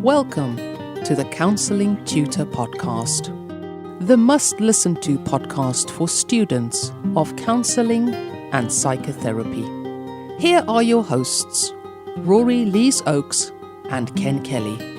Welcome to the Counselling Tutor Podcast, the must-listen-to podcast for students of counselling and psychotherapy. Here are your hosts, Rory Lees-Oakes and Ken Kelly.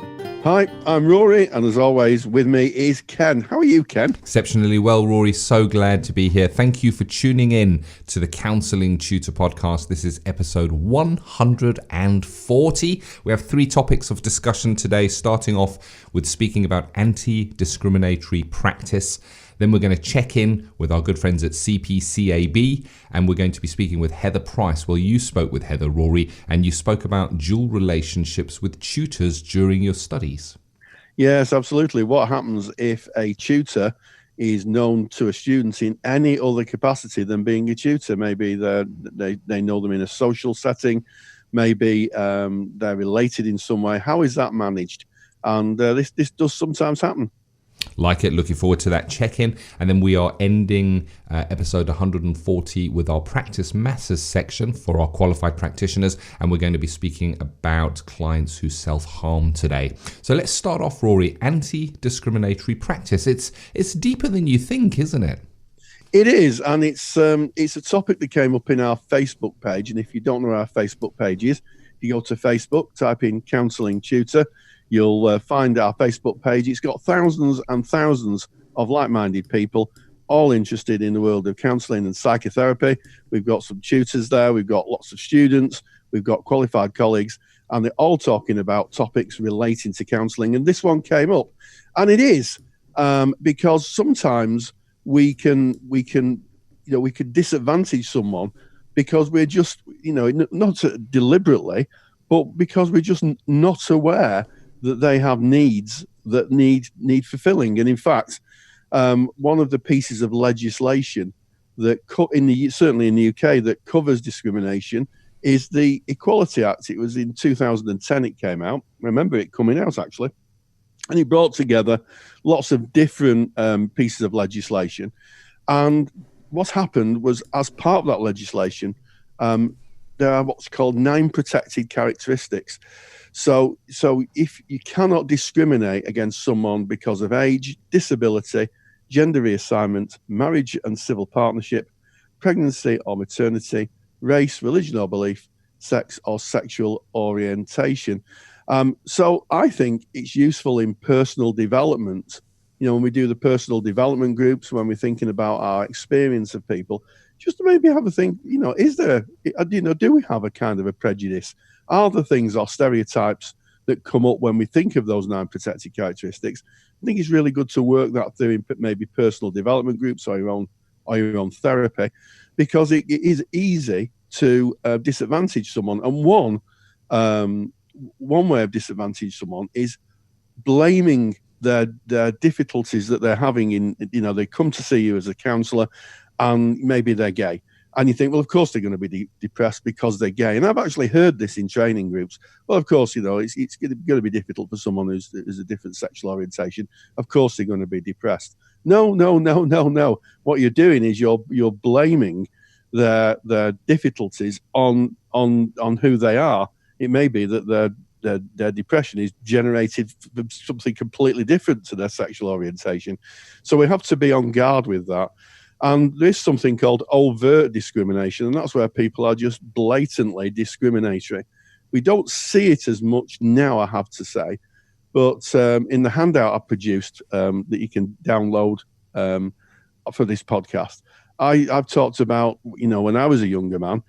Hi, I'm Rory, and as always, with me is Ken. How are you, Ken? Exceptionally well, Rory. So glad to be here. Thank you for tuning in to the Counselling Tutor Podcast. This is episode 140. We have 3 topics of discussion today, starting off with speaking about anti-discriminatory practice. Then we're going to check in with our good friends at CPCAB, and we're going to be speaking with Heather Price. Well, you spoke with Heather, Rory, and you spoke about dual relationships with tutors during your studies. Yes, absolutely. What happens if a tutor is known to a student in any other capacity than being a tutor? Maybe they know them in a social setting, maybe they're related in some way. How is that managed? And this does sometimes happen. Like it, looking forward to that check-in. And then we are ending episode 140 with our practice matters section for our qualified practitioners, and we're going to be speaking about clients who self-harm today. So let's start off, Rory. Anti-discriminatory practice. It's deeper than you think, isn't it? It is, and it's a topic that came up in our Facebook page. And if you don't know our Facebook page is, you go to Facebook, type in Counselling Tutor. You'll find our Facebook page. It's got thousands and thousands of like-minded people, all interested in the world of counselling and psychotherapy. We've got some tutors there. We've got lots of students. We've got qualified colleagues, and they're all talking about topics relating to counselling. And this one came up, and it is because sometimes we can disadvantage someone because we're just not deliberately, but because we're just not aware that they have needs that need fulfilling. And in fact, one of the pieces of legislation that certainly in the UK that covers discrimination is the Equality Act. It was in 2010 it came out. I remember it coming out actually, and it brought together lots of different pieces of legislation. And what happened was, as part of that legislation, there are what's called 9 protected characteristics. So if you cannot discriminate against someone because of age, disability, gender reassignment, marriage and civil partnership, pregnancy or maternity, race, religion or belief, sex or sexual orientation. So I think it's useful in personal development. When we do the personal development groups, when we're thinking about our experience of people, just to maybe have a think, do we have a kind of a prejudice? Are there things or stereotypes that come up when we think of those 9 protected characteristics? I think it's really good to work that through in maybe personal development groups or your own therapy, because it is easy to disadvantage someone. And one way of disadvantage someone is blaming their difficulties that they're having they come to see you as a counsellor and maybe they're gay. And you think, well, of course they're going to be depressed because they're gay. And I've actually heard this in training groups. Well, of course, it's going to be difficult for someone who's a different sexual orientation. Of course they're going to be depressed. No. What you're doing is you're blaming their difficulties on who they are. It may be that their depression is generated from something completely different to their sexual orientation. So we have to be on guard with that. And there's something called overt discrimination, and that's where people are just blatantly discriminatory. We don't see it as much now, I have to say, but in the handout I produced that you can download for this podcast, I've talked about, when I was a younger man,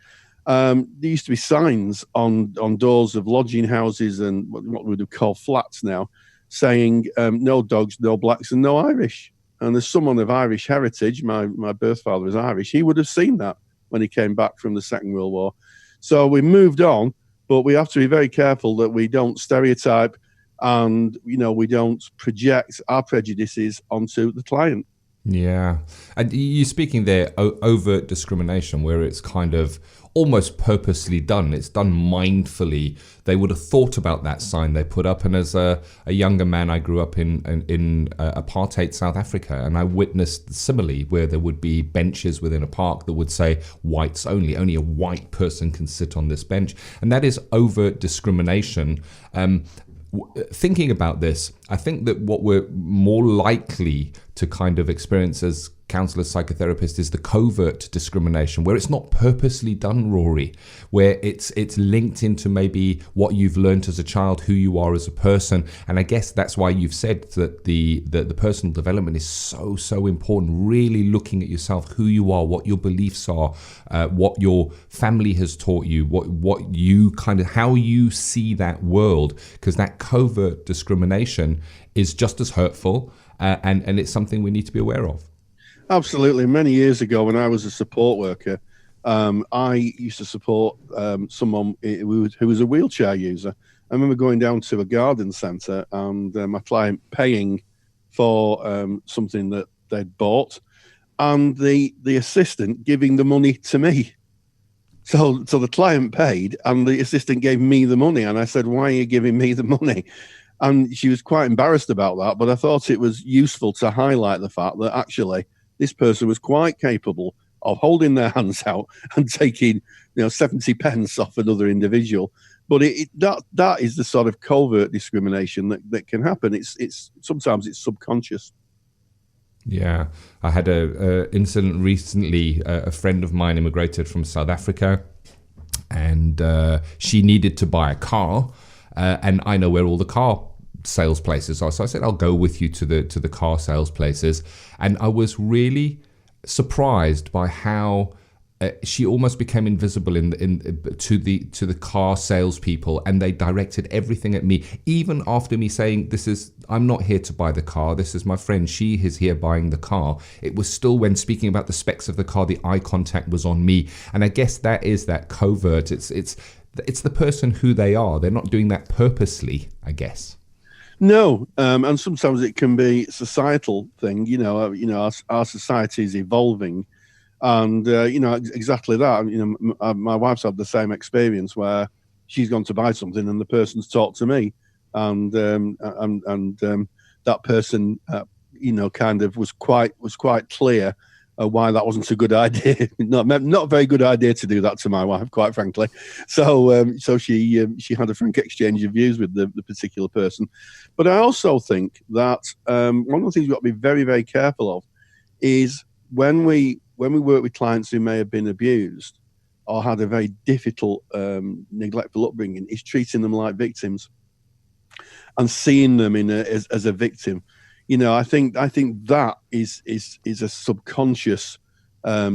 there used to be signs on doors of lodging houses and what we would call flats now, saying no dogs, no blacks, and no Irish. And as someone of Irish heritage, my birth father was Irish, he would have seen that when he came back from the Second World War. So we moved on, but we have to be very careful that we don't stereotype and, we don't project our prejudices onto the client. Yeah. And you're speaking there overt discrimination, where it's kind of almost purposely done. It's done mindfully. They would have thought about that sign they put up. And as a younger man, I grew up in apartheid South Africa, and I witnessed similarly where there would be benches within a park that would say whites only. Only a white person can sit on this bench. And that is overt discrimination. thinking about this, I think that what we're more likely to kind of experience as counsellors, psychotherapists is the covert discrimination, where it's not purposely done, Rory, where it's linked into maybe what you've learned as a child, who you are as a person. And I guess that's why you've said that the personal development is so important, really looking at yourself, who you are, what your beliefs are, what your family has taught you, what you kind of, how you see that world, because that covert discrimination is just as hurtful, and it's something we need to be aware of. Absolutely. Many years ago, when I was a support worker, I used to support someone who was a wheelchair user. I remember going down to a garden centre and my client paying for something that they'd bought, and the assistant giving the money to me. So the client paid and the assistant gave me the money. And I said, "Why are you giving me the money?" And she was quite embarrassed about that. But I thought it was useful to highlight the fact that actually this person was quite capable of holding their hands out and taking, 70 pence off another individual. But that is the sort of covert discrimination that can happen. It's sometimes it's subconscious. Yeah, I had a incident recently. A friend of mine immigrated from South Africa, and she needed to buy a car, and I know where all the car sales places are. So I said, "I'll go with you to the car sales places," and I was really surprised by how she almost became invisible to the car salespeople, and they directed everything at me, even after me saying, "I'm not here to buy the car. This is my friend. She is here buying the car." It was still, when speaking about the specs of the car, the eye contact was on me, and I guess that is that covert. It's the person who they are. They're not doing that purposely, I guess. No, and sometimes it can be a societal thing. Our society is evolving. And, exactly that. My wife's had the same experience where she's gone to buy something and the person's talked to me. And that person, kind of was quite clear why that wasn't a good idea. Not a very good idea to do that to my wife, quite frankly. So she had a frank exchange of views with the particular person. But I also think that one of the things we've got to be very, very careful of is when we work with clients who may have been abused or had a very difficult, neglectful upbringing, is treating them like victims and seeing them as a victim. I think that is a subconscious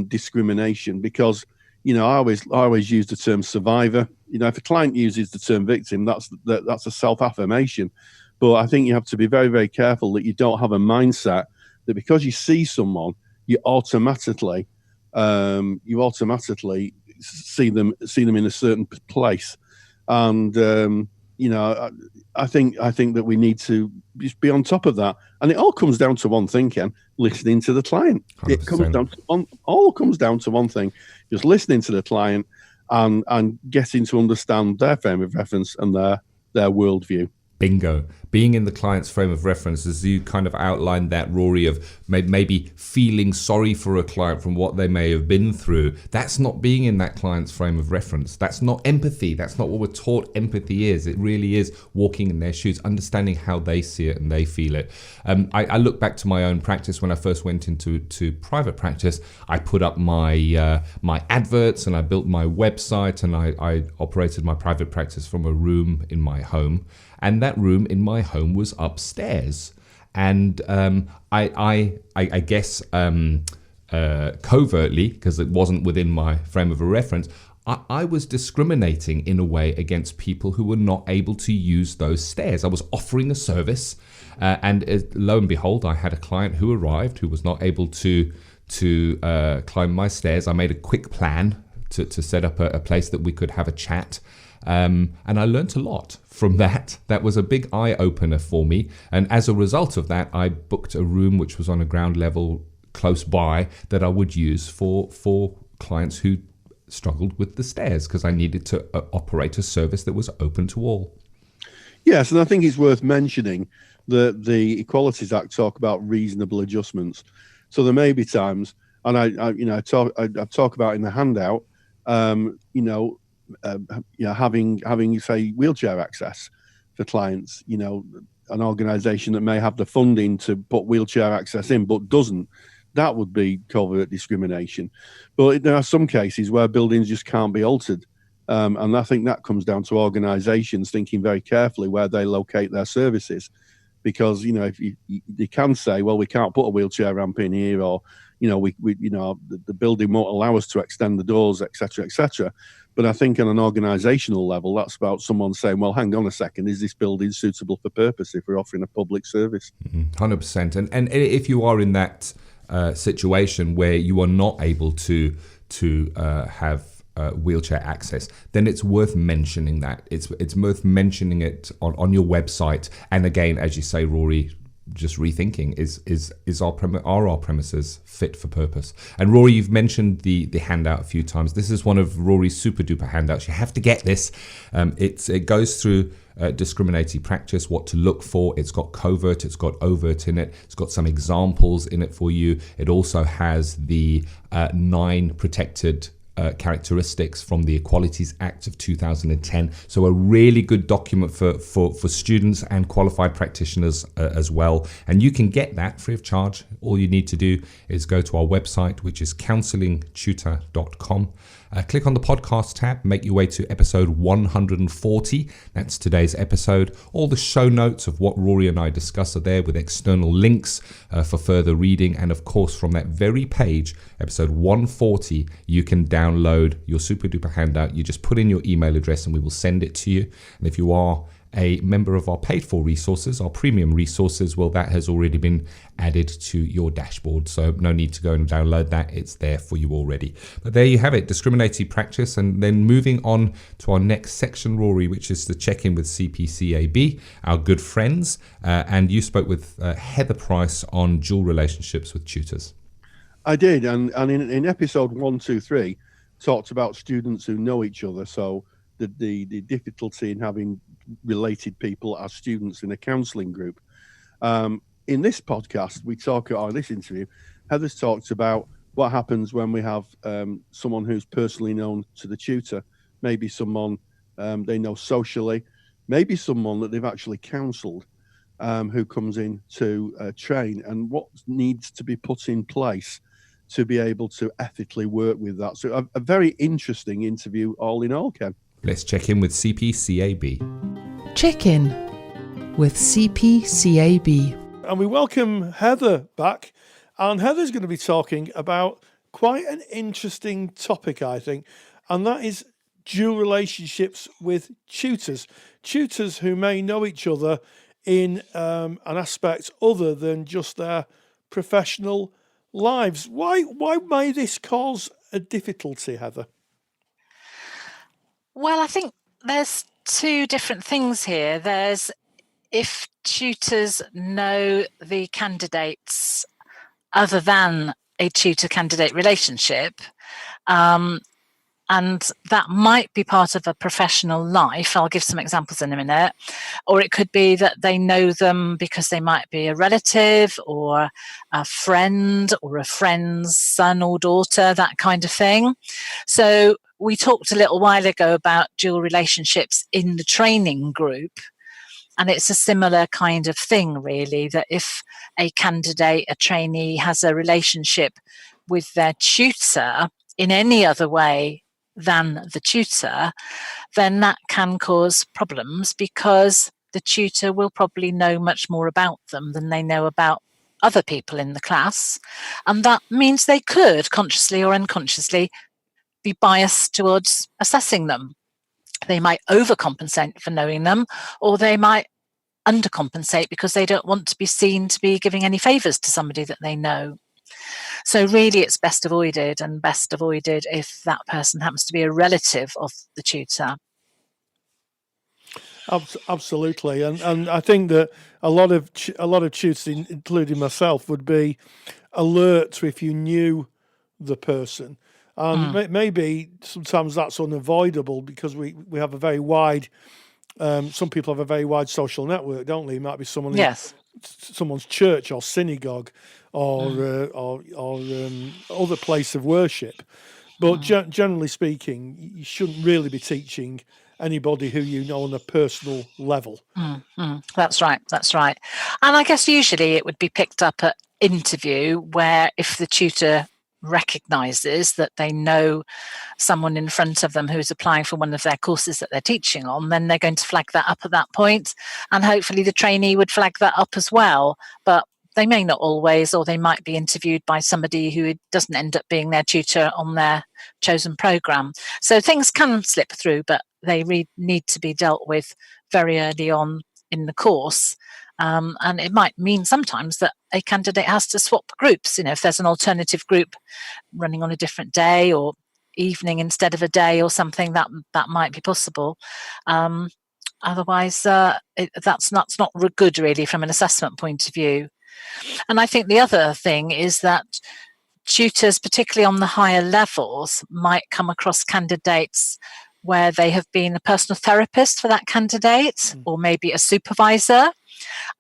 discrimination, because I always use the term survivor. If a client uses the term victim, that's a self-affirmation. But I think you have to be very, very careful that you don't have a mindset that because you see someone, you automatically see them in a certain place. And I think that we need to just be on top of that. And it all comes down to one thing, Ken: listening to the client. 100%. It comes down to one thing: just listening to the client and getting to understand their frame of reference and their worldview. Bingo. Being in the client's frame of reference, as you kind of outlined that, Rory, of maybe feeling sorry for a client from what they may have been through. That's not being in that client's frame of reference. That's not empathy. That's not what we're taught empathy is. It really is walking in their shoes, understanding how they see it and they feel it. I look back to my own practice. When I first went into private practice, I put up my adverts and I built my website, and I operated my private practice from a room in my home. And that room in my home was upstairs. And I guess covertly, because it wasn't within my frame of a reference, I was discriminating in a way against people who were not able to use those stairs. I was offering a service, and lo and behold, I had a client who arrived who was not able to climb my stairs. I made a quick plan to set up a place that we could have a chat. And I learned a lot from that. That was a big eye-opener for me. And as a result of that, I booked a room which was on a ground level close by that I would use for clients who struggled with the stairs, because I needed to operate a service that was open to all. Yes, and I think it's worth mentioning that the Equalities Act talk about reasonable adjustments. So there may be times, and I talk about in the handout, having say wheelchair access the clients, you know, an organisation that may have the funding to put wheelchair access in but doesn't, that would be covert discrimination. But there are some cases where buildings just can't be altered. And I think that comes down to organisations thinking very carefully where they locate their services. Because, you know, if you can say, well, we can't put a wheelchair ramp in here, or, you know, we you know, the building won't allow us to extend the doors, etc., etc. But I think on an organisational level, that's about someone saying, well, hang on a second, is this building suitable for purpose if we're offering a public service? 100%. And if you are in that situation where you are not able to have wheelchair access, then it's worth mentioning that. It's worth mentioning it on your website. And again, as you say, Rory, just rethinking, are our premises fit for purpose? And Rory, you've mentioned the handout a few times. This is one of Rory's super duper handouts. You have to get this. It goes through discriminatory practice, what to look for. It's got covert, it's got overt in it. It's got some examples in it for you. It also has the 9 protected characteristics from the Equalities Act of 2010. So a really good document for students and qualified practitioners as well. And you can get that free of charge. All you need to do is go to our website, which is counsellingtutor.com. Click on the podcast tab, make your way to episode 140. That's today's episode. All the show notes of what Rory and I discuss are there with external links for further reading. And of course, from that very page, episode 140, you can download your super duper handout. You just put in your email address and we will send it to you. And if you are a member of our paid for resources, our premium resources, well, that has already been added to your dashboard. So no need to go and download that. It's there for you already. But there you have it, discriminatory practice. And then moving on to our next section, Rory, which is the check-in with CPCAB, our good friends. And you spoke with Heather Price on dual relationships with tutors. I did. And in episode 123, talked about students who know each other. So the difficulty in having related people as students in a counselling group. In this podcast, this interview, Heather's talked about what happens when we have someone who's personally known to the tutor, maybe someone they know socially, maybe someone that they've actually counselled who comes in to train, and what needs to be put in place to be able to ethically work with that. So a very interesting interview all in all, Ken. Let's check in with CPCAB. Check in with CPCAB. And we welcome Heather back. And Heather's going to be talking about quite an interesting topic, I think. And that is dual relationships with tutors. Tutors who may know each other in an aspect other than just their professional lives. Why may this cause a difficulty, Heather? Well, I think there's 2 different things here. There's if tutors know the candidates other than a tutor-candidate relationship, and that might be part of a professional life. I'll give some examples in a minute. Or it could be that they know them because they might be a relative or a friend or a friend's son or daughter, that kind of thing. So we talked a little while ago about dual relationships in the training group. And it's a similar kind of thing, really, that if a candidate, a trainee, has a relationship with their tutor in any other way than the tutor, then that can cause problems because the tutor will probably know much more about them than they know about other people in the class. And that means they could, consciously or unconsciously, be biased towards assessing them. They might overcompensate for knowing them, or they might undercompensate because they don't want to be seen to be giving any favours to somebody that they know. So really it's best avoided, and best avoided if that person happens to be a relative of the tutor. Absolutely, and I think that a lot of tutors, including myself, would be alert to if you knew the person. Maybe sometimes that's unavoidable because we have a very wide. Some people have a very wide social network, don't they? It might be someone Yes. Someone's church or synagogue or other place of worship. But generally speaking, you shouldn't really be teaching anybody who you know on a personal level. That's right. And I guess usually it would be picked up at interview, where if the tutor recognises that they know someone in front of them who's applying for one of their courses that they're teaching on, then they're going to flag that up at that point, and hopefully the trainee would flag that up as well. But they may not always, or they might be interviewed by somebody who doesn't end up being their tutor on their chosen programme. So things can slip through, but they need to be dealt with very early on in the course. And it might mean sometimes that a candidate has to swap groups. If there's an alternative group running on a different day or evening instead of a day or something, that might be possible. Otherwise, that's not good really from an assessment point of view. And I think the other thing is that tutors, particularly on the higher levels, might come across candidates where they have been a personal therapist for that candidate, or maybe a supervisor,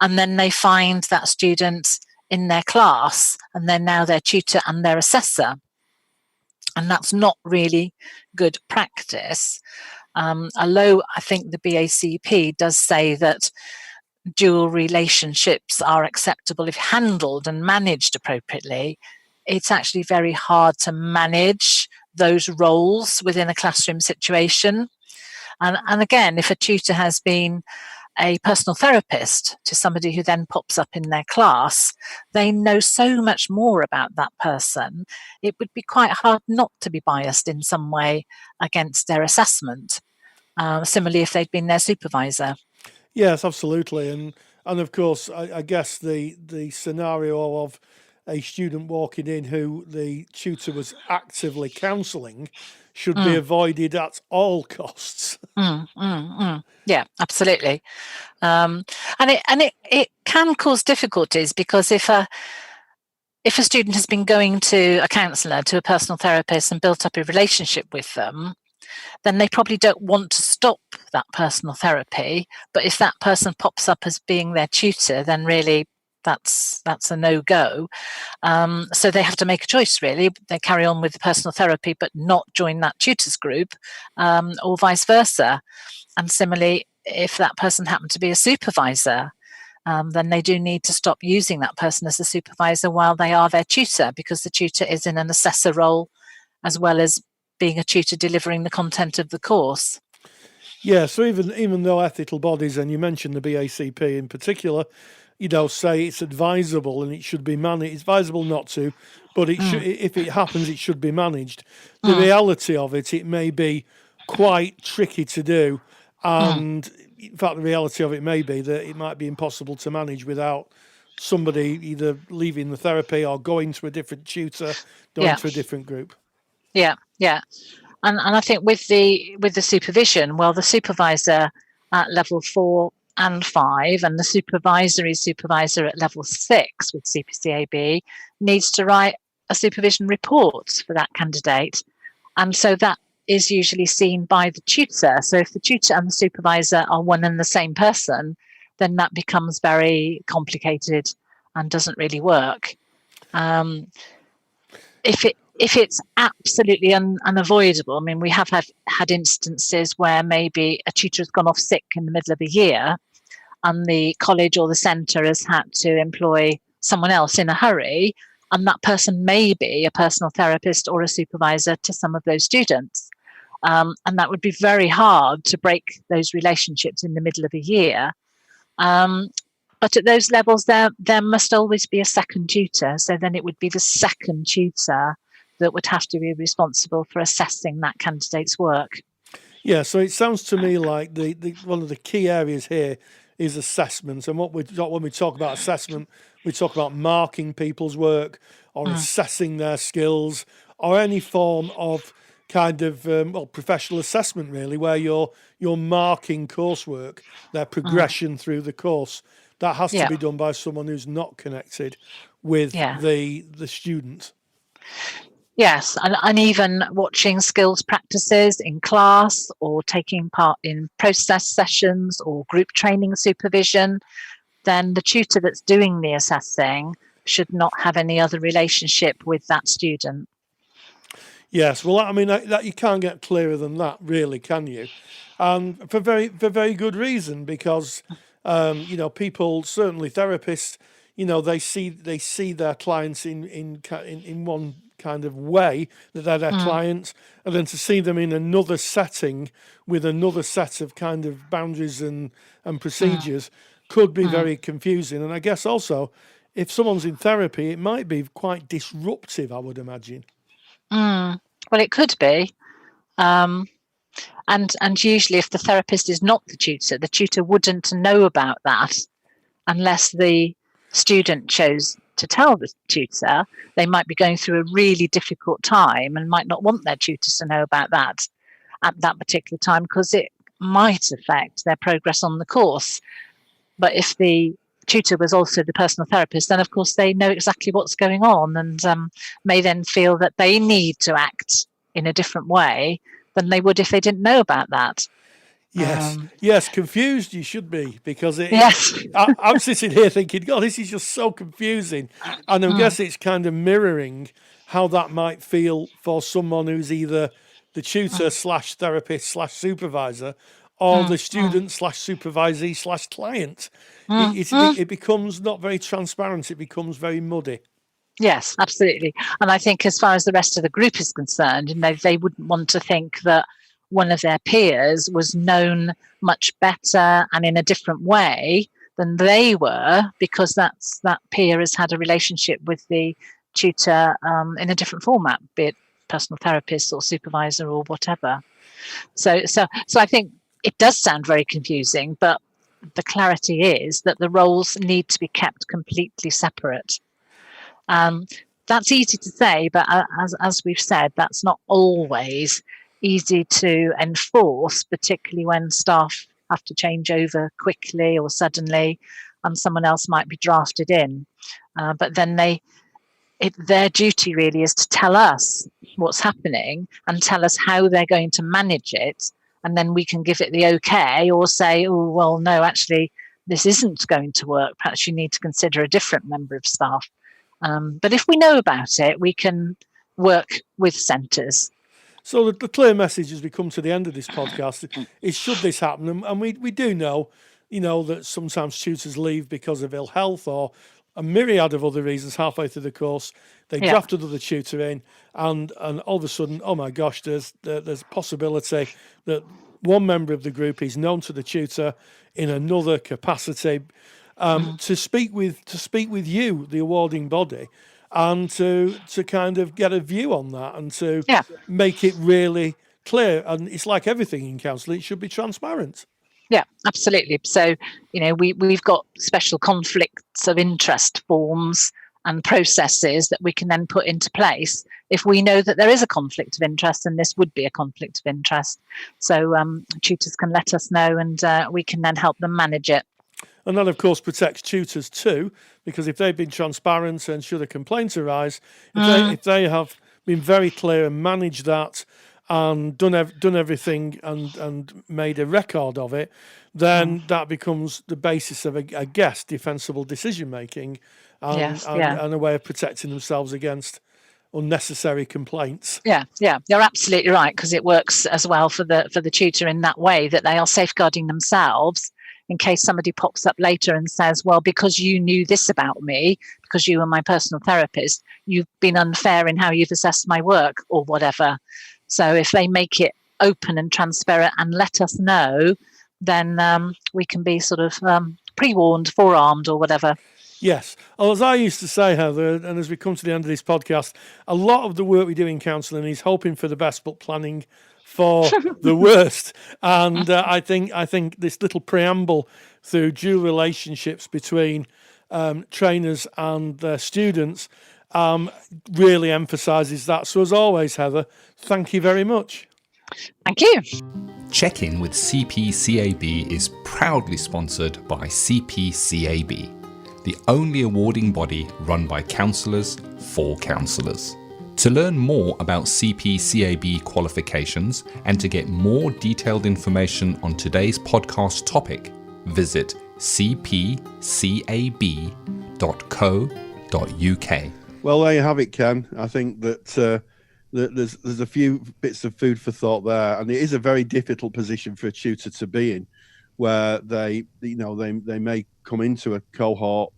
and then they find that student in their class and they're now their tutor and their assessor. And that's not really good practice. Although I think the BACP does say that dual relationships are acceptable if handled and managed appropriately, it's actually very hard to manage those roles within a classroom situation. And again, if a tutor has been a personal therapist to somebody who then pops up in their class, they know so much more about that person. It would be quite hard not to be biased in some way against their assessment. Similarly, if they'd been their supervisor. Yes, absolutely. And of course, I guess the scenario of a student walking in who the tutor was actively counselling should be avoided at all costs. Yeah, absolutely. And it can cause difficulties, because if a student has been going to a counsellor, to a personal therapist, and built up a relationship with them, then they probably don't want to stop that personal therapy. But if that person pops up as being their tutor, then really that's a no-go. So they have to make a choice, really. They carry on with the personal therapy but not join that tutors group, or vice versa. And similarly, if that person happened to be a supervisor, then they do need to stop using that person as a supervisor while they are their tutor, because the tutor is in an assessor role as well as being a tutor delivering the content of the course. Yeah, so even though ethical bodies, and you mentioned the BACP in particular, say it's advisable and it should be managed. It's advisable not to, but it should, if it happens, it should be managed. The reality of it may be quite tricky to do, and in fact, the reality of it may be that it might be impossible to manage without somebody either leaving the therapy or going to a different tutor, going to a different group. Yeah. And I think with the supervision, well, the supervisor at level 4 and 5 and the supervisory supervisor at level 6 with CPCAB needs to write a supervision report for that candidate. And so that is usually seen by the tutor. So if the tutor and the supervisor are one and the same person, then that becomes very complicated and doesn't really work. If it's absolutely unavoidable, I mean, we have had instances where maybe a tutor has gone off sick in the middle of a year and the college or the centre has had to employ someone else in a hurry, and that person may be a personal therapist or a supervisor to some of those students. And that would be very hard to break those relationships in the middle of a year. But at those levels, there must always be a second tutor. So then it would be the second tutor that would have to be responsible for assessing that candidate's work. Yeah, so it sounds to me like the one of the key areas here is assessment. And when we talk about assessment, we talk about marking people's work or assessing their skills or any form of kind of professional assessment, really, where you're marking coursework, their progression through the course. That has to be done by someone who's not connected with the student. Yes, and even watching skills practices in class or taking part in process sessions or group training supervision, then the tutor that's doing the assessing should not have any other relationship with that student. Yes, well, I mean, that you can't get clearer than that, really, can you? And for very good reason, because people, certainly therapists, they see their clients in one kind of way, that they're their clients, and then to see them in another setting with another set of kind of boundaries and procedures could be very confusing. And I guess also, if someone's in therapy, it might be quite disruptive, I would imagine. Well, it could be. And usually if the therapist is not the tutor wouldn't know about that unless the student chose to tell the tutor. They might be going through a really difficult time and might not want their tutors to know about that at that particular time, because it might affect their progress on the course. But if the tutor was also the personal therapist, then of course they know exactly what's going on, and may then feel that they need to act in a different way than they would if they didn't know about that. Yes, confused you should be, because Yes. I'm sitting here thinking, God, this is just so confusing. And I guess it's kind of mirroring how that might feel for someone who's either the tutor / therapist / supervisor, or the student / supervisee / client. It becomes not very transparent. It becomes very muddy. Yes, absolutely. And I think as far as the rest of the group is concerned, they wouldn't want to think that one of their peers was known much better and in a different way than they were, because that peer has had a relationship with the tutor in a different format, be it personal therapist or supervisor or whatever. So I think it does sound very confusing, but the clarity is that the roles need to be kept completely separate. That's easy to say, but as we've said, that's not always easy to enforce, particularly when staff have to change over quickly or suddenly, and someone else might be drafted in. But then their duty really is to tell us what's happening and tell us how they're going to manage it, and then we can give it the okay or say, oh, well, no, actually, this isn't going to work. Perhaps you need to consider a different member of staff. But if we know about it, we can work with centres. So the clear message as we come to the end of this podcast is, should this happen, and we do know, that sometimes tutors leave because of ill health or a myriad of other reasons halfway through the course. They draft another tutor in, and all of a sudden, oh my gosh, there's a possibility that one member of the group is known to the tutor in another capacity. To speak with you, the awarding body, and to kind of get a view on that, and to make it really clear. And it's like everything in counselling, it should be transparent. Yeah, absolutely. So, we've got special conflicts of interest forms and processes that we can then put into place if we know that there is a conflict of interest, and this would be a conflict of interest. So tutors can let us know, and we can then help them manage it. And that, of course, protects tutors too, because if they've been transparent and should a complaint arise, if they have been very clear and managed that and done everything and made a record of it, then that becomes the basis of, I guess, defensible decision making and a way of protecting themselves against unnecessary complaints. Yeah, you're absolutely right, because it works as well for the tutor in that way, that they are safeguarding themselves in case somebody pops up later and says, well, because you knew this about me, because you were my personal therapist, you've been unfair in how you've assessed my work or whatever. So if they make it open and transparent and let us know, then we can be sort of pre-warned, forearmed or whatever. Yes. Well, as I used to say, Heather, and as we come to the end of this podcast, a lot of the work we do in counselling is hoping for the best but planning for the worst. And I think this little preamble through dual relationships between trainers and their students really emphasises that. So as always, Heather, thank you very much. Thank you. Check-in with CPCAB is proudly sponsored by CPCAB, the only awarding body run by counsellors for counsellors. To learn more about CPCAB qualifications and to get more detailed information on today's podcast topic, visit cpcab.co.uk. Well, there you have it, Ken. I think that there's a few bits of food for thought there, and it is a very difficult position for a tutor to be in, where they may come into a cohort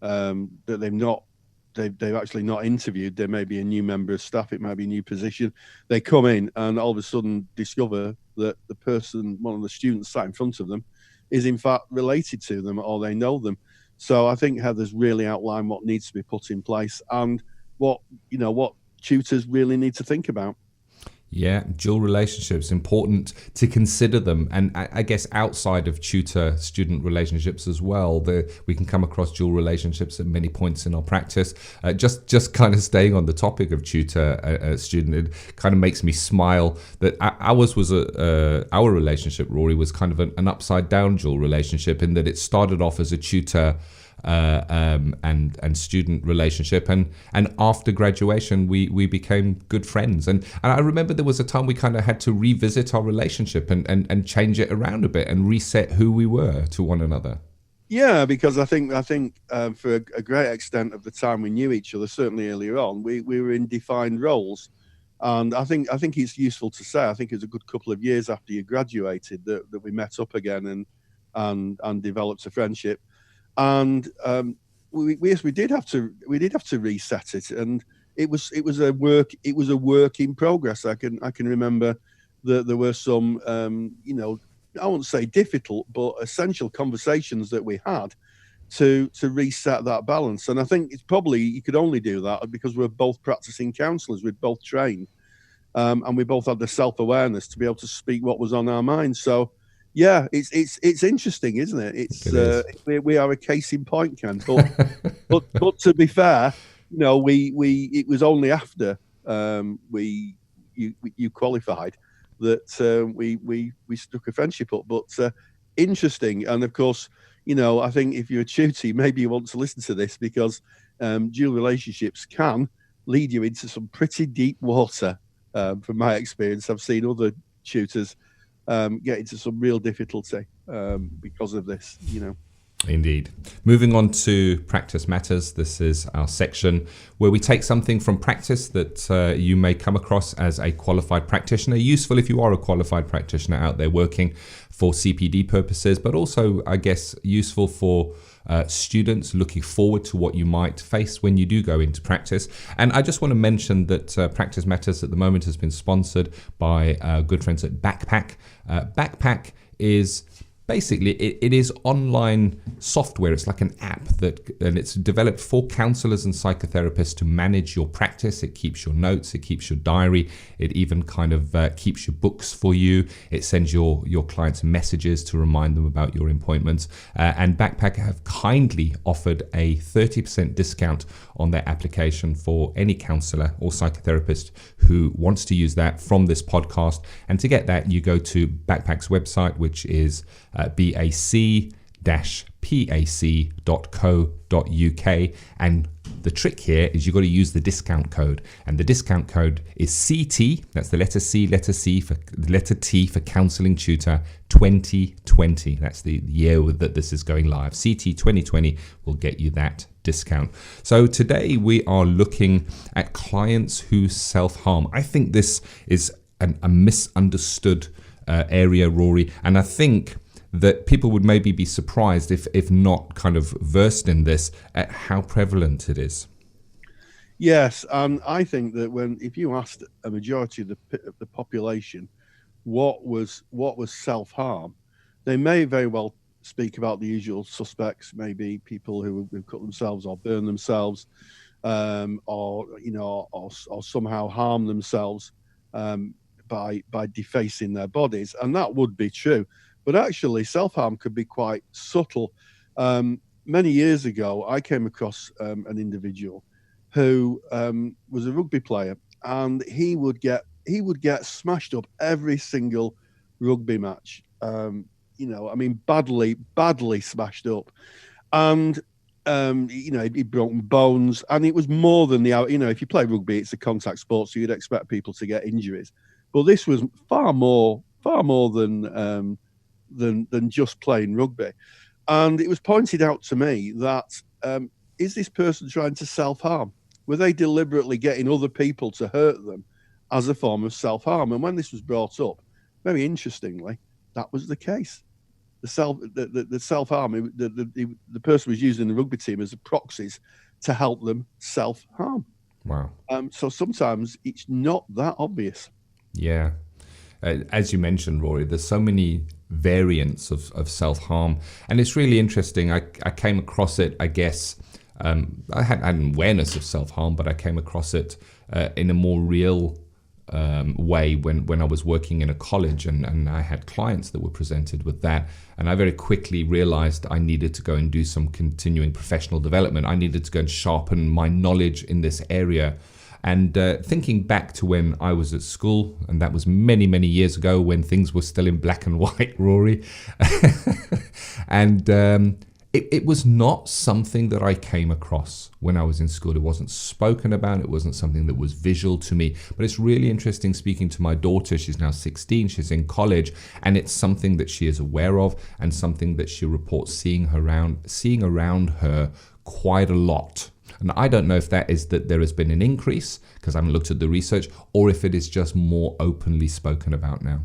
that they've actually not interviewed. There may be a new member of staff, it might be a new position. They come in and all of a sudden discover that the person, one of the students sat in front of them, is in fact related to them, or they know them. So I think Heather's really outlined what needs to be put in place and what tutors really need to think about. Yeah, dual relationships, important to consider them. And I guess outside of tutor-student relationships as well, we can come across dual relationships at many points in our practice. Just kind of staying on the topic of tutor-student, it kind of makes me smile that our relationship, Rory, was kind of an upside-down dual relationship in that it started off as a tutor and student relationship, and after graduation we became good friends, and I remember there was a time we kind of had to revisit our relationship and change it around a bit and reset who we were to one another. Yeah, because I think for a great extent of the time we knew each other, certainly earlier on, we were in defined roles, and I think it's useful to say, I think it was a good couple of years after you graduated that we met up again and developed a friendship. And we did have to reset it, and it was a work in progress. I can remember that there were some I won't say difficult but essential conversations that we had to reset that balance. And I think it's probably you could only do that because we're both practicing counsellors, we're both trained, and we both had the self-awareness to be able to speak what was on our minds. So. Yeah, it's interesting, isn't it? We are a case in point, Ken. But to be fair, it was only after you qualified that we struck a friendship up. But interesting, and of course, I think if you're a tutor, maybe you want to listen to this because dual relationships can lead you into some pretty deep water. From my experience, I've seen other tutors get into some real difficulty because of this, Indeed. Moving on to Practice Matters. This is our section where we take something from practice that you may come across as a qualified practitioner, useful if you are a qualified practitioner out there working for CPD purposes, but also, I guess, useful for students looking forward to what you might face when you do go into practice. And I just want to mention that Practice Matters at the moment has been sponsored by our good friends at Backpack. Backpack is basically it is online software. It's like an app and it's developed for counsellors and psychotherapists to manage your practice. It keeps your notes, it keeps your diary, it even kind of keeps your books for you. It sends your clients messages to remind them about your appointments. And Backpack have kindly offered a 30% discount on their application for any counsellor or psychotherapist who wants to use that from this podcast. And to get that, you go to Backpack's website, which is bac-pac.co.uk, and the trick here is you've got to use the discount code, and the discount code is CT, that's the letter T for Counselling Tutor 2020. That's the year that this is going live. CT 2020 will get you that discount. So today we are looking at clients who self-harm. I think this is a misunderstood area, Rory, and I think that people would maybe be surprised if not kind of versed in this at how prevalent it is. Yes, and I think that if you asked a majority of the population what was self-harm, they may very well speak about the usual suspects, maybe people who cut themselves or burn themselves, or somehow harm themselves by defacing their bodies, and that would be true. But actually, self-harm could be quite subtle. Many years ago, I came across an individual who was a rugby player, and he would get smashed up every single rugby match. Badly smashed up, and he'd broken bones, and it was more than if you play rugby, it's a contact sport, so you'd expect people to get injuries. But this was far more than just playing rugby. And it was pointed out to me that is this person trying to self-harm? Were they deliberately getting other people to hurt them as a form of self-harm. And when this was brought up, very interestingly, that was the case. The self-harm, the person was using the rugby team as a proxies to help them self-harm. Wow. So sometimes it's not that obvious. Yeah. As you mentioned, Rory, there's so many variants of self-harm. And it's really interesting. I came across it, I guess, I had an awareness of self-harm, but I came across it in a more real way when I was working in a college and I had clients that were presented with that. And I very quickly realized I needed to go and do some continuing professional development. I needed to go and sharpen my knowledge in this area. And thinking back to when I was at school, and that was many, many years ago when things were still in black and white, Rory. And it was not something that I came across when I was in school. It wasn't spoken about. It wasn't something that was visual to me. But it's really interesting speaking to my daughter. She's now 16. She's in college. And it's something that she is aware of and something that she reports seeing around her quite a lot. And I don't know if that is that there has been an increase, because I haven't looked at the research, or if it is just more openly spoken about now.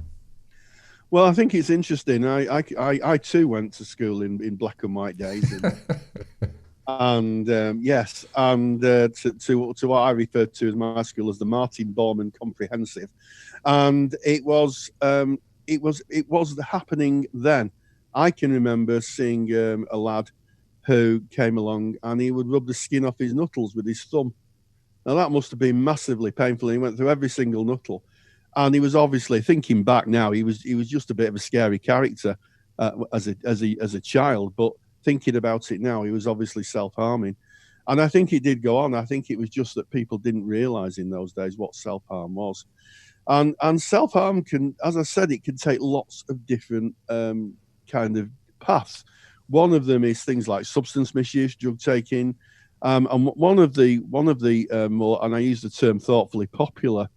Well, I think it's interesting. I too went to school in black and white days, and yes, and to what I refer to as my school as the Martin Bormann Comprehensive, and it was happening then. I can remember seeing a lad who came along and he would rub the skin off his knuckles with his thumb. Now that must have been massively painful. He went through every single knuckle. And he was obviously, thinking back now, he was just a bit of a scary character as a child. But thinking about it now, he was obviously self-harming. And I think it did go on. I think it was just that people didn't realise in those days what self-harm was. And self-harm can, as I said, it can take lots of different kind of paths. One of them is things like substance misuse, drug taking, and one of the more, and I use the term thoughtfully, popular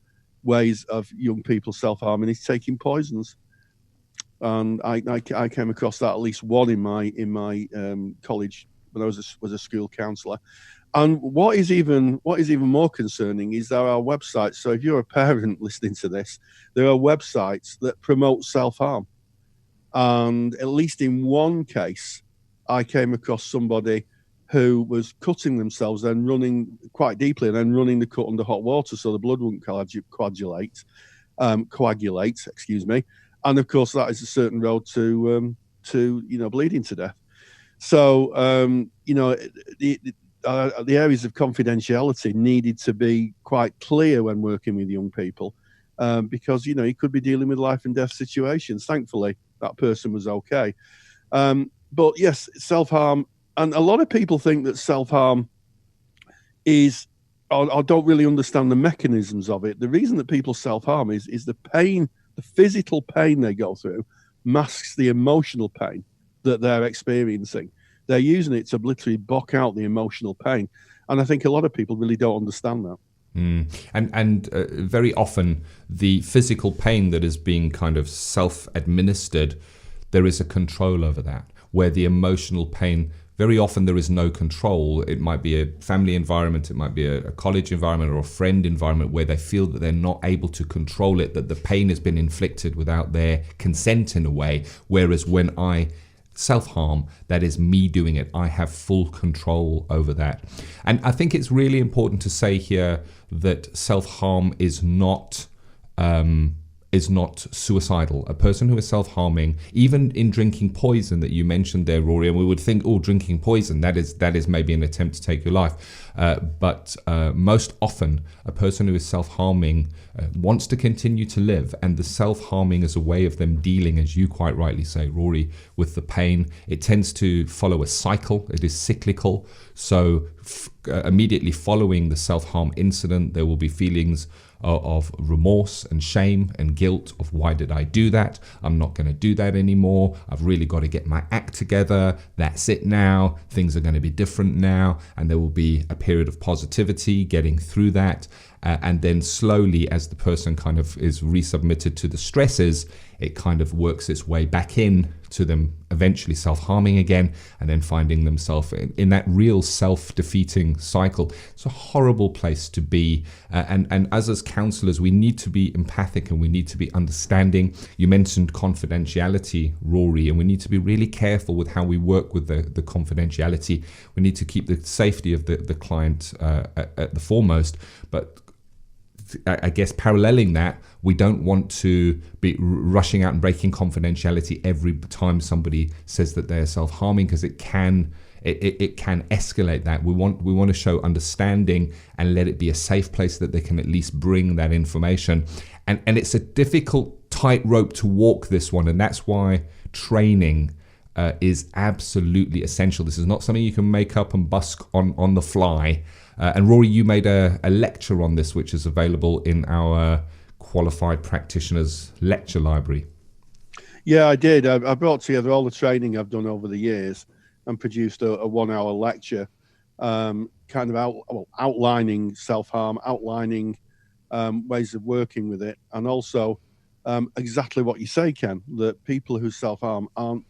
ways of young people self-harming is taking poisons. And I came across that at least one in my college when I was a school counsellor. And what is even more concerning is there are websites. So if you're a parent listening to this, there are websites that promote self-harm. And at least in one case, I came across somebody who was cutting themselves and running quite deeply and then running the cut under hot water so the blood wouldn't coagulate, excuse me. And of course, that is a certain road to bleeding to death. So, the areas of confidentiality needed to be quite clear when working with young people because, you could be dealing with life and death situations. Thankfully, that person was okay. But yes, self-harm, and a lot of people think that self-harm is, or don't really understand the mechanisms of it. The reason that people self-harm is the pain, the physical pain they go through masks the emotional pain that they're experiencing. They're using it to literally block out the emotional pain. And I think a lot of people really don't understand that. And very often the physical pain that is being kind of self-administered, there is a control over that, where the emotional pain, very often there is no control. It might be a family environment, it might be a college environment or a friend environment where they feel that they're not able to control it, that the pain has been inflicted without their consent in a way. Whereas when I self-harm, that is me doing it, I have full control over that. And I think it's really important to say here that self-harm is not suicidal. A person who is self-harming, even in drinking poison that you mentioned there, Rory, and we would think, drinking poison, that is maybe an attempt to take your life. But most often, a person who is self-harming wants to continue to live, and the self-harming is a way of them dealing, as you quite rightly say, Rory, with the pain. It tends to follow a cycle. It is cyclical. So immediately following the self-harm incident, there will be feelings of remorse and shame and guilt of why did I do that? I'm not going to do that anymore. I've really got to get my act together. That's it now. Things are going to be different now. And there will be a period of positivity getting through that. And then slowly, as the person kind of is resubmitted to the stresses, it kind of works its way back in to them eventually self-harming again, and then finding themselves in that real self-defeating cycle. It's a horrible place to be. And as counsellors, we need to be empathic and we need to be understanding. You mentioned confidentiality, Rory, and we need to be really careful with how we work with the confidentiality. We need to keep the safety of the client at the foremost. But I guess paralleling that, we don't want to be rushing out and breaking confidentiality every time somebody says that they're self-harming, because it can escalate that. We want to show understanding and let it be a safe place that they can at least bring that information. And it's a difficult tightrope to walk, this one, and that's why training is absolutely essential. This is not something you can make up and busk on the fly. And Rory, you made a lecture on this, which is available in our Qualified Practitioners lecture library. Yeah, I did. I brought together all the training I've done over the years and produced a 1-hour lecture, kind of outlining self-harm, outlining ways of working with it, and also exactly what you say, Ken, that people who self-harm aren't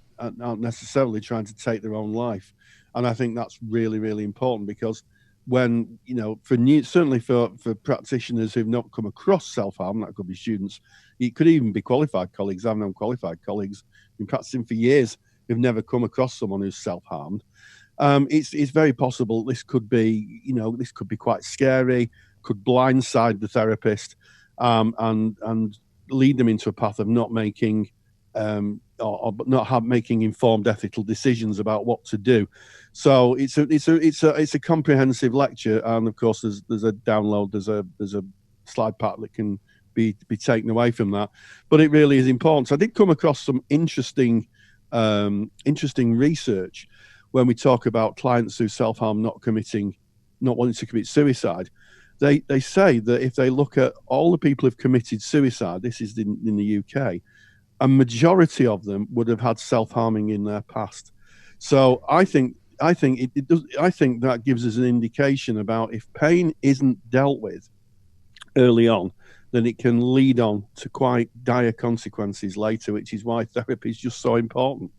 necessarily trying to take their own life. And I think that's really, really important, because when, certainly for practitioners who've not come across self-harm, that could be students, it could even be qualified colleagues. I've known qualified colleagues who've been practicing for years who've never come across someone who's self-harmed. It's very possible this could be, this could be quite scary, could blindside the therapist, and lead them into a path of not making making informed ethical decisions about what to do. So it's a comprehensive lecture, and of course there's a download, there's a slide pack that can be taken away from that. But it really is important. So I did come across some interesting research when we talk about clients who self-harm not wanting to commit suicide. They say that if they look at all the people who've committed suicide, this is in the UK, a majority of them would have had self-harming in their past. So I think that gives us an indication about if pain isn't dealt with early on, then it can lead on to quite dire consequences later, which is why therapy is just so important.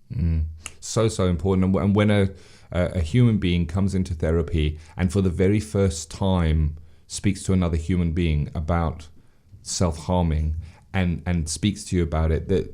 So important. And when a human being comes into therapy and for the very first time speaks to another human being about self-harming and speaks to you about it, that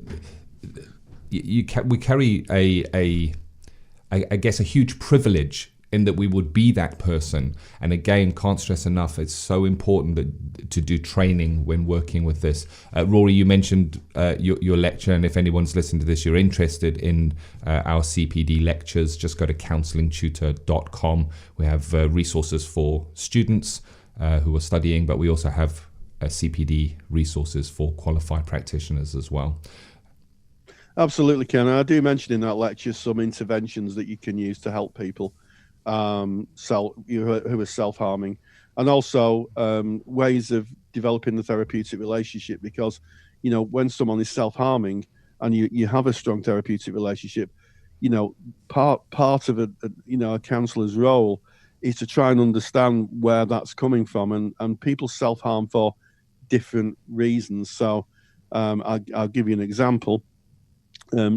we carry I guess a huge privilege in that we would be that person. And again, can't stress enough, it's so important to do training when working with this. Rory, you mentioned your lecture, and if anyone's listening to this, you're interested in our CPD lectures, just go to counsellingtutor.com. We have resources for students who are studying, but we also have CPD resources for qualified practitioners as well. Absolutely, Ken. I do mention in that lecture some interventions that you can use to help people who are self-harming, and also ways of developing the therapeutic relationship, because when someone is self-harming and you have a strong therapeutic relationship, part of a counsellor's role is to try and understand where that's coming from, and people self-harm for different reasons. So I'll give you an example.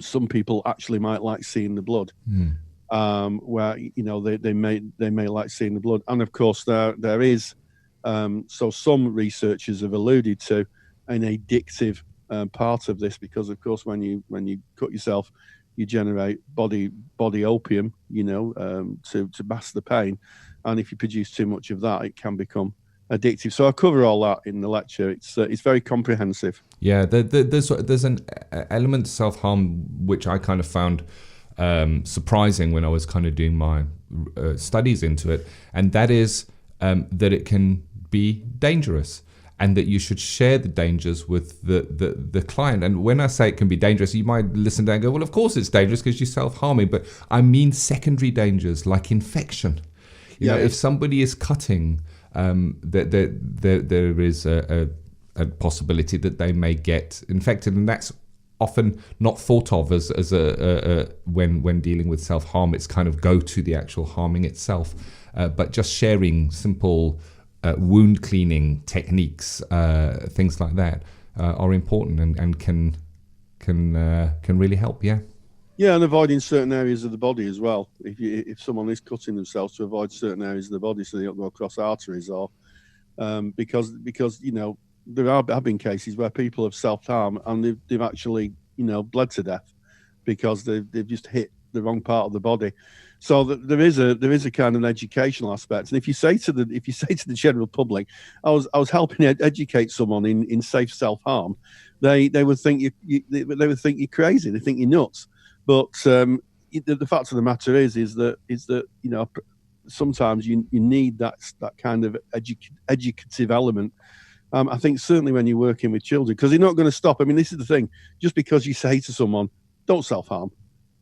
Some people actually might like seeing the blood, where they may like seeing the blood, and of course there is so some researchers have alluded to an addictive part of this, because of course when you cut yourself, you generate body opium, to mask the pain, and if you produce too much of that, it can become addictive. So I cover all that in the lecture. It's very comprehensive. Yeah, there's an element to self-harm which I kind of found surprising when I was kind of doing my studies into it, and that is that it can be dangerous, and that you should share the dangers with the client. And when I say it can be dangerous, you might listen to that and go, well, of course it's dangerous because you're self-harming, but I mean secondary dangers like infection. If somebody is cutting, there is a possibility that they may get infected, and that's often not thought of as when dealing with self-harm. It's kind of go to the actual harming itself, but just sharing simple wound cleaning techniques, things like that, are important and can really help. Yeah. Yeah, and avoiding certain areas of the body as well. If someone is cutting themselves, to avoid certain areas of the body so they don't go across arteries, or because there have been cases where people have self-harm and they've actually bled to death because they've just hit the wrong part of the body. So there is a kind of educational aspect. And if you say to the general public, I was helping educate someone in safe self-harm, they would think you're crazy. They think you're nuts. But the fact of the matter is that sometimes you need that kind of educative element. I think certainly when you're working with children, because they're not going to stop. I mean, this is the thing. Just because you say to someone, don't self-harm,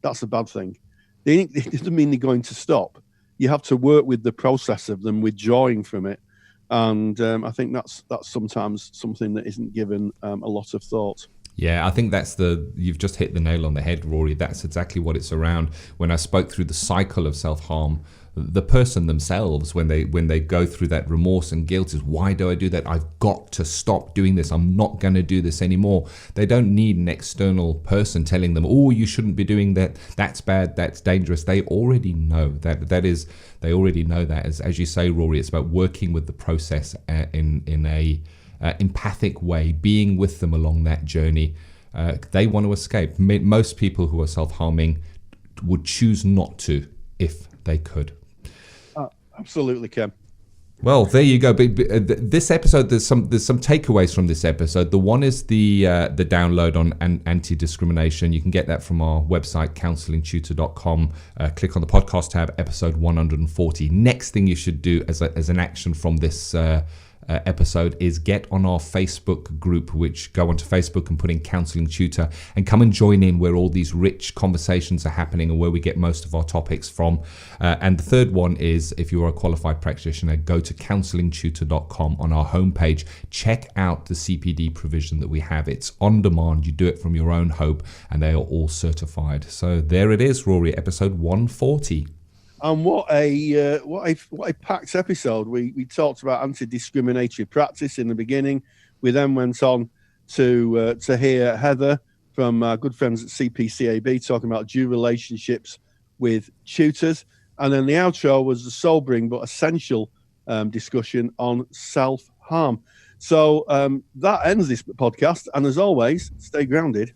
that's a bad thing. It doesn't mean they're going to stop. You have to work with the process of them withdrawing from it. And I think that's sometimes something that isn't given a lot of thought. Yeah, I think you've just hit the nail on the head, Rory. That's exactly what it's around. When I spoke through the cycle of self-harm, the person themselves, when they go through that remorse and guilt, is, why do I do that? I've got to stop doing this. I'm not going to do this anymore. They don't need an external person telling them, oh, you shouldn't be doing that. That's bad. That's dangerous. They already know that. They already know that. As you say, Rory, it's about working with the process in a empathic way, being with them along that journey. They want to escape. Most people who are self-harming would choose not to if they could. Absolutely, Ken. Well, there you go. This episode, there's some takeaways from this episode. The one is the download on anti-discrimination. You can get that from our website, counsellingtutor.com. Click on the podcast tab, episode 140. Next thing you should do as an action from this episode is get on our Facebook group, which go onto Facebook and put in Counselling Tutor and come and join in, where all these rich conversations are happening and where we get most of our topics from. And the third one is, if you are a qualified practitioner, go to counsellingtutor.com on our homepage. Check out the CPD provision that we have. It's on demand. You do it from your own home and they are all certified. So there it is, Rory, episode 140. And what a packed episode. We talked about anti-discriminatory practice in the beginning. We then went on to hear Heather from our good friends at CPCAB talking about due relationships with tutors. And then the outro was the sobering but essential discussion on self-harm. So that ends this podcast. And as always, stay grounded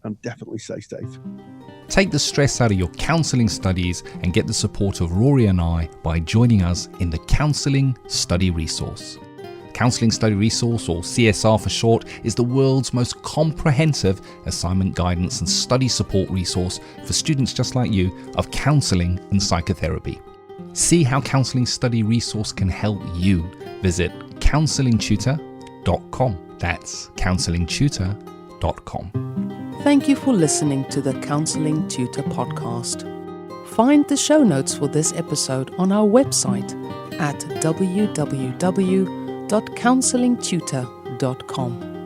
and definitely stay safe. Take the stress out of your counselling studies and get the support of Rory and I by joining us in the Counselling Study Resource. Counselling Study Resource, or CSR for short, is the world's most comprehensive assignment guidance and study support resource for students just like you of counselling and psychotherapy. See how Counselling Study Resource can help you. Visit counsellingtutor.com. That's counsellingtutor.com. Thank you for listening to the Counselling Tutor Podcast. Find the show notes for this episode on our website at www.counsellingtutor.com.